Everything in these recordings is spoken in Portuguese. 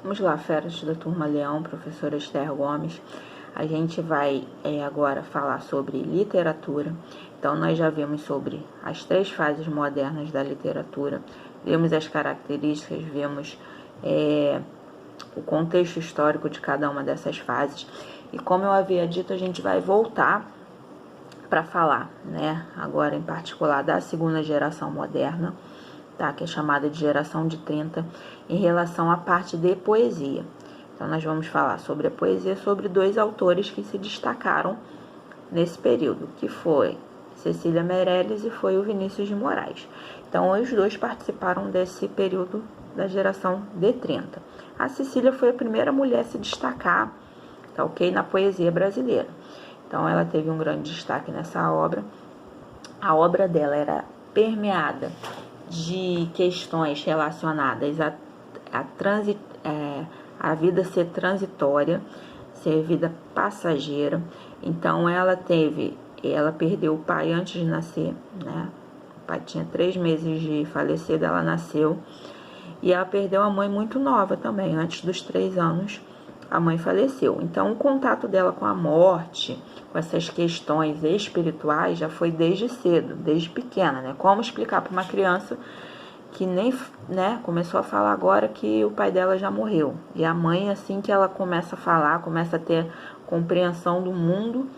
Vamos lá, feras da Turma Leão, professora Esther Gomes. A gente vai agora falar sobre literatura. Então, nós já vimos sobre as 3 fases modernas da literatura, vimos as características, vimos o contexto histórico de cada uma dessas fases. E como eu havia dito, a gente vai voltar para falar, né, agora em particular da segunda geração moderna, tá, que é chamada de geração de 30, em relação à parte de poesia. Então, nós vamos falar sobre a poesia, sobre 2 autores que se destacaram nesse período, que foi Cecília Meirelles e foi o Vinícius de Moraes. Então, os 2 participaram desse período da geração de 30. A Cecília foi a primeira mulher a se destacar, tá, ok, na poesia brasileira. Então, ela teve um grande destaque nessa obra. A obra dela era permeada de questões relacionadas a vida ser transitória, ser vida passageira. Então ela perdeu o pai antes de nascer, né? O pai tinha 3 meses de falecido, ela nasceu. E ela perdeu a mãe muito nova também, antes dos 3 anos a mãe faleceu. Então o contato dela com a morte, com essas questões espirituais, já foi desde cedo, desde pequena, né? Como explicar para uma criança que nem, né, começou a falar agora que o pai dela já morreu. E a mãe, assim que ela começa a falar, começa a ter compreensão do mundo,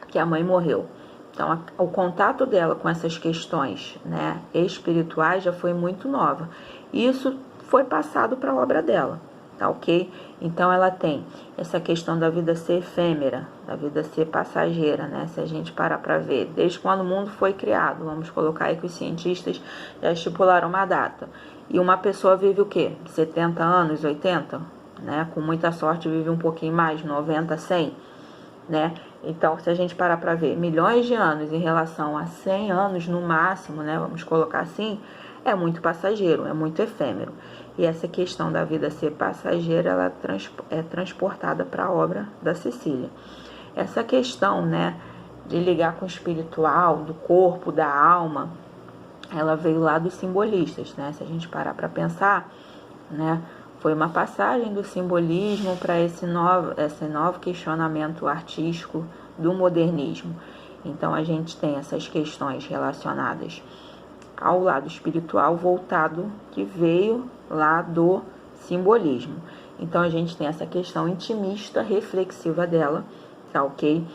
que a mãe morreu. Então, o contato dela com essas questões, né, espirituais já foi muito nova. E isso foi passado para a obra dela, tá ok? Então, ela tem essa questão da vida ser efêmera, da vida ser passageira, né? Se a gente parar para ver, desde quando o mundo foi criado, vamos colocar aí que os cientistas já estipularam uma data. E uma pessoa vive o quê? 70 anos, 80? Né? Com muita sorte vive um pouquinho mais, 90, 100, né? Então, se a gente parar para ver milhões de anos em relação a 100 anos no máximo, né? Vamos colocar assim, é muito passageiro, é muito efêmero. E essa questão da vida ser passageira, ela é transportada para a obra da Cecília. Essa questão, né, de ligar com o espiritual, do corpo, da alma, ela veio lá dos simbolistas, né? Se a gente parar para pensar, né, foi uma passagem do simbolismo para esse novo questionamento artístico do modernismo. Então, a gente tem essas questões relacionadas ao lado espiritual voltado, que veio lá do simbolismo. Então, a gente tem essa questão intimista, reflexiva dela, tá ok?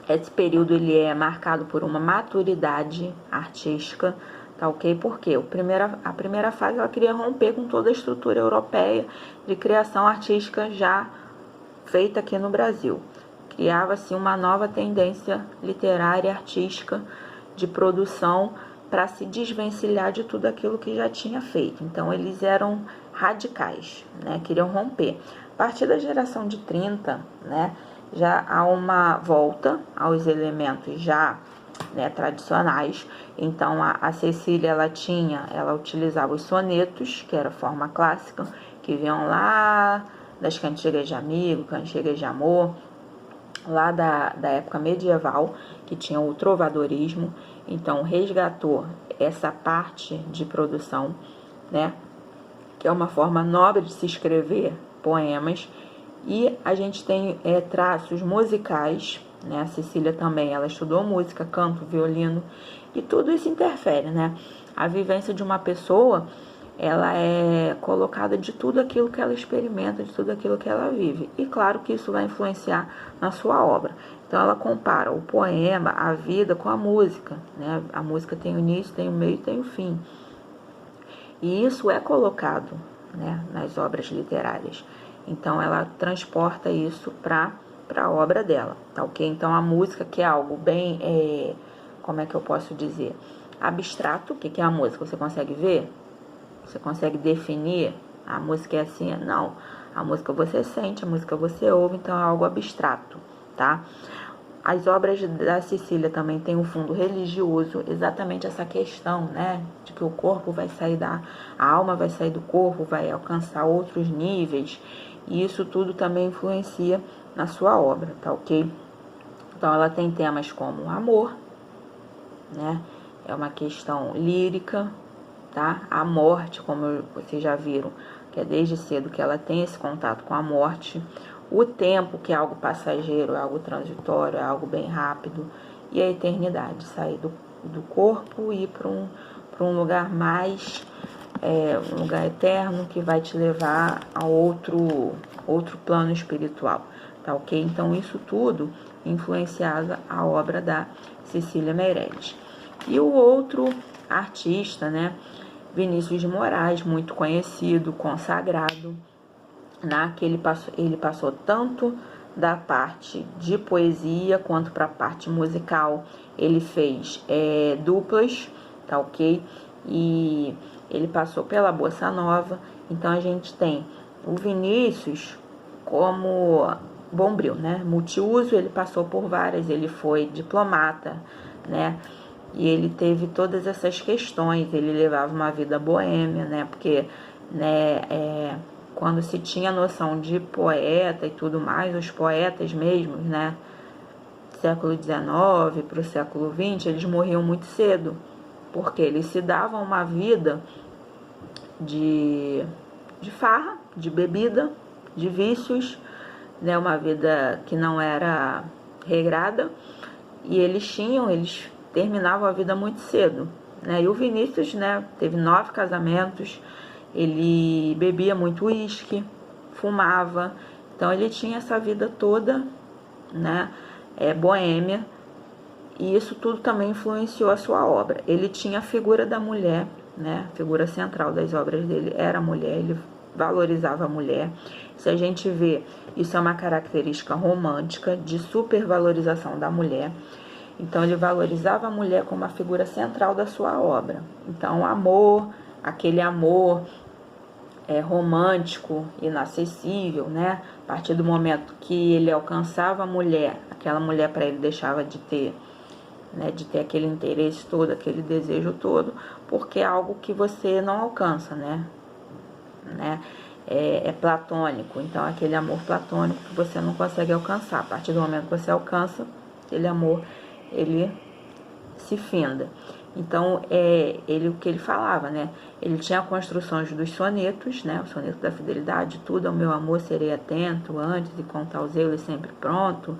Esse período ele é marcado por uma maturidade artística, tá ok? Porque a primeira fase ela queria romper com toda a estrutura europeia de criação artística já feita aqui no Brasil. Criava-se uma nova tendência literária e artística de produção para se desvencilhar de tudo aquilo que já tinha feito. Então, eles eram radicais, né? Queriam romper. A partir da geração de 30, né, já há uma volta aos elementos já, né, tradicionais. Então, a Cecília, ela utilizava os sonetos, que era a forma clássica, que vinham lá das cantigas de amigo, cantigas de amor, lá da época medieval, que tinha o trovadorismo. Então, resgatou essa parte de produção, né, que é uma forma nobre de se escrever poemas. E a gente tem traços musicais, né? A Cecília também, ela estudou música, canto, violino, e tudo isso interfere, né? A vivência de uma pessoa, ela é colocada de tudo aquilo que ela experimenta, de tudo aquilo que ela vive. E claro que isso vai influenciar na sua obra. Então, ela compara o poema, a vida, com a música, né? A música tem o início, tem o meio e tem o fim. E isso é colocado, né, nas obras literárias. Então, ela transporta isso para a obra dela, tá ok? Então, a música, que é algo bem, como é que eu posso dizer? Abstrato. O que é a música? Você consegue ver? Você consegue definir? A música é assim? Não. A música você sente, a música você ouve, então é algo abstrato, tá? As obras da Cecília também têm um fundo religioso, exatamente essa questão, né, de que o corpo vai sair a alma vai sair do corpo, vai alcançar outros níveis, e isso tudo também influencia na sua obra, tá ok? Então, ela tem temas como amor, né, é uma questão lírica, tá? A morte, como vocês já viram, que é desde cedo que ela tem esse contato com a morte, o tempo, que é algo passageiro, é algo transitório, é algo bem rápido, e a eternidade, sair do corpo e ir para um lugar mais, um lugar eterno que vai te levar a outro plano espiritual, tá ok? Então isso tudo influenciava a obra da Cecília Meirelles. E o outro artista, né, Vinícius de Moraes, muito conhecido, consagrado, que ele passou tanto da parte de poesia quanto para a parte musical. Ele fez duplas, tá ok? E ele passou pela Bossa Nova. Então a gente tem o Vinícius como bombril, né? Multiuso, ele passou por várias, ele foi diplomata, né? E ele teve todas essas questões, ele levava uma vida boêmia, né? Porque, né, quando se tinha noção de poeta e tudo mais, os poetas mesmos, né, século XIX para o século XX, eles morriam muito cedo, porque eles se davam uma vida de farra, de bebida, de vícios, né, uma vida que não era regrada, e eles terminavam a vida muito cedo, né? E o Vinícius, né, teve 9 casamentos, ele bebia muito uísque, fumava, então ele tinha essa vida toda, né, boêmia, e isso tudo também influenciou a sua obra. Ele tinha a figura da mulher, né, a figura central das obras dele era a mulher, ele valorizava a mulher. Se a gente vê, isso é uma característica romântica de supervalorização da mulher. Então ele valorizava a mulher como a figura central da sua obra. Então o amor, aquele amor romântico, inacessível, né? A partir do momento que ele alcançava a mulher, aquela mulher para ele deixava de ter, né, de ter aquele interesse todo, aquele desejo todo, porque é algo que você não alcança, né? É platônico, então aquele amor platônico que você não consegue alcançar. A partir do momento que você alcança, aquele amor, ele se finda. Então, o que ele falava, né? Ele tinha construções dos sonetos, né? O soneto da fidelidade, tudo ao meu amor serei atento, antes de contar o zelo e sempre pronto,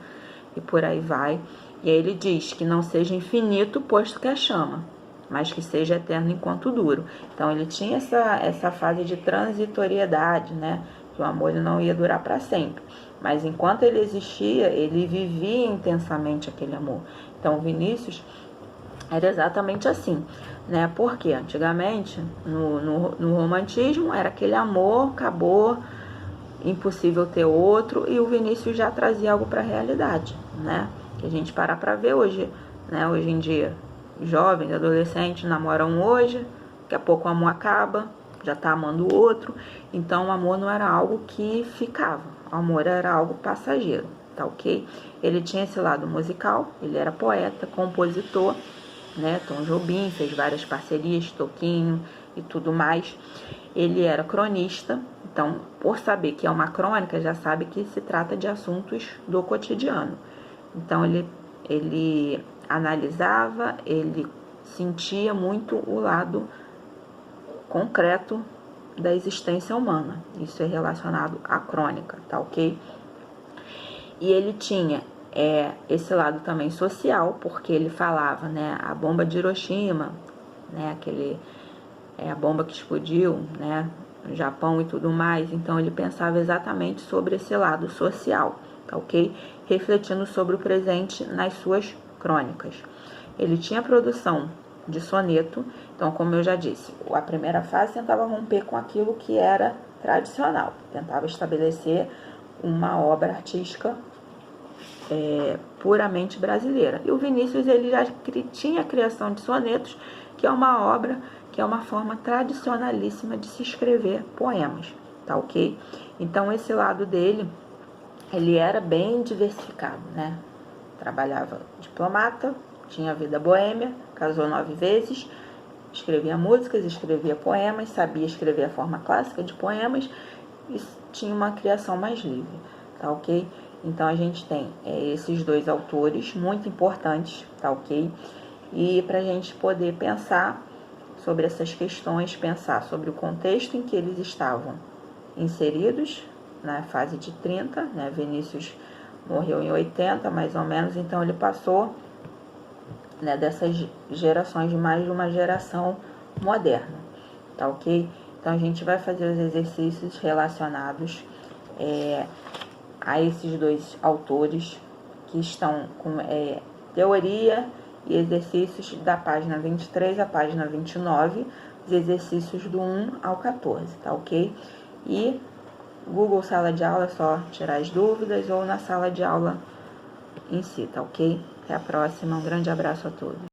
e por aí vai. E aí ele diz que não seja infinito, posto que a chama, mas que seja eterno enquanto duro. Então, ele tinha essa fase de transitoriedade, né? Que o amor ele não ia durar para sempre. Mas enquanto ele existia, ele vivia intensamente aquele amor. Então, Vinícius era exatamente assim, né? Porque antigamente, no romantismo, era aquele amor, acabou, impossível ter outro, e o Vinícius já trazia algo para a realidade, né? Que a gente para ver hoje, né? Hoje em dia, jovens, adolescentes namoram hoje, daqui a pouco o amor acaba, já tá amando o outro. Então o amor não era algo que ficava, o amor era algo passageiro, tá ok? Ele tinha esse lado musical, ele era poeta, compositor, né? Tom Jobim fez várias parcerias, Toquinho e tudo mais. Ele era cronista, então por saber que é uma crônica, já sabe que se trata de assuntos do cotidiano. Então ele analisava, ele sentia muito o lado concreto da existência humana. Isso é relacionado à crônica, tá ok? E ele tinha esse lado também social, porque ele falava, né, a bomba de Hiroshima, né, a bomba que explodiu, né, no Japão e tudo mais. Então ele pensava exatamente sobre esse lado social, tá ok? Refletindo sobre o presente nas suas crônicas. Ele tinha produção de soneto, então, como eu já disse, a primeira fase tentava romper com aquilo que era tradicional, tentava estabelecer uma obra artística puramente brasileira. E o Vinícius, ele já tinha a criação de sonetos, que é uma obra, que é uma forma tradicionalíssima de se escrever poemas, tá ok? Então, esse lado dele, ele era bem diversificado, né? Trabalhava diplomata, tinha vida boêmia, casou 9 vezes, escrevia músicas, escrevia poemas, sabia escrever a forma clássica de poemas e tinha uma criação mais livre, tá ok? Então a gente tem esses dois autores muito importantes, tá ok? E para a gente poder pensar sobre essas questões, pensar sobre o contexto em que eles estavam inseridos na fase de 30, né? Vinícius morreu em 80, mais ou menos, então ele passou, né, dessas gerações de mais de uma geração moderna, tá ok? Então a gente vai fazer os exercícios relacionados a esses dois autores, que estão com teoria e exercícios da página 23 à página 29, os exercícios do 1 ao 14, tá ok? E Google Sala de Aula é só tirar as dúvidas ou na sala de aula em si, tá ok? Até a próxima, um grande abraço a todos.